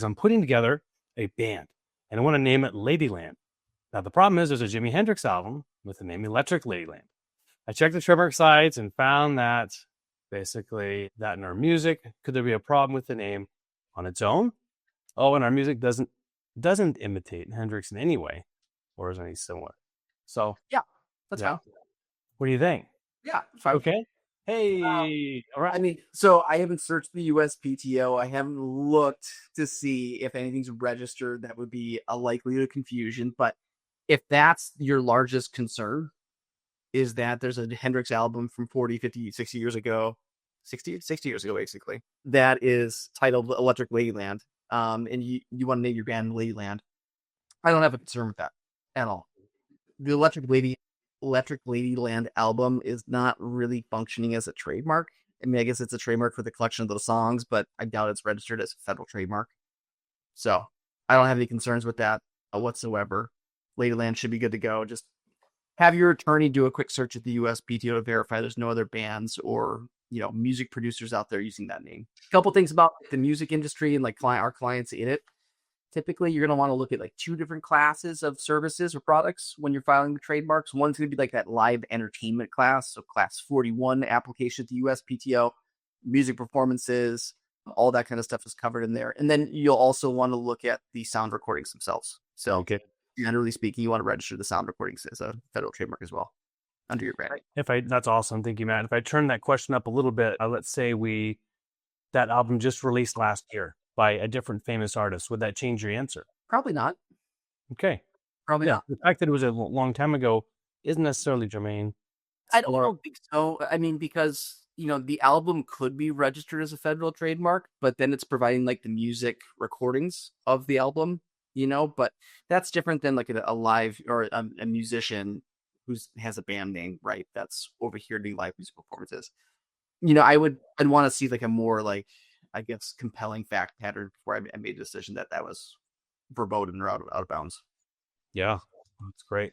because I'm putting together a band and I want to name it Ladyland. Now, the problem is there's a Jimi Hendrix album with the name Electric Ladyland. I checked the trademark sites and found that basically that in our music, could there be a problem with the name on its own? Oh, and our music doesn't imitate Hendrix in any way, or is any similar. So yeah, that's fine. What do you think? Yeah, fine. Okay. Hey, all right. I mean, so I haven't searched the USPTO. I haven't looked to see if anything's registered. That would be a likelihood of confusion. But if that's your largest concern, is that there's a Hendrix album from 40, 50, 60 years ago, 60 years ago, basically, that is titled Electric Ladyland. And you want to name your band Ladyland. I don't have a concern with that at all. The Electric Ladyland album is not really functioning as a trademark. I mean, I guess it's a trademark for the collection of those songs, but I doubt it's registered as a federal trademark. So I don't have any concerns with that whatsoever. Ladyland should be good to go. Just have your attorney do a quick search at the USPTO to verify there's no other bands or, music producers out there using that name. A couple things about the music industry and our clients in it. Typically, you're going to want to look at like two different classes of services or products when you're filing the trademarks. One's going to be like that live entertainment class. So class 41 application at the USPTO, music performances, all that kind of stuff is covered in there. And then you'll also want to look at the sound recordings themselves. So generally speaking, you want to register the sound recordings as a federal trademark as well under your brand. That's awesome. Thank you, Matt. If I turn that question up a little bit, let's say that album just released last year by a different famous artist. Would that change your answer? Probably not. Okay. Probably not. The fact that it was a long time ago isn't necessarily germane. I don't think so. I mean, because, the album could be registered as a federal trademark, but then it's providing like the music recordings of the album, but that's different than like a live or a musician who has a band name, right? That's over here doing live music performances. I'd want to see like a more like, I guess, compelling fact pattern before I made a decision that was verboten or out of bounds. Yeah, that's great.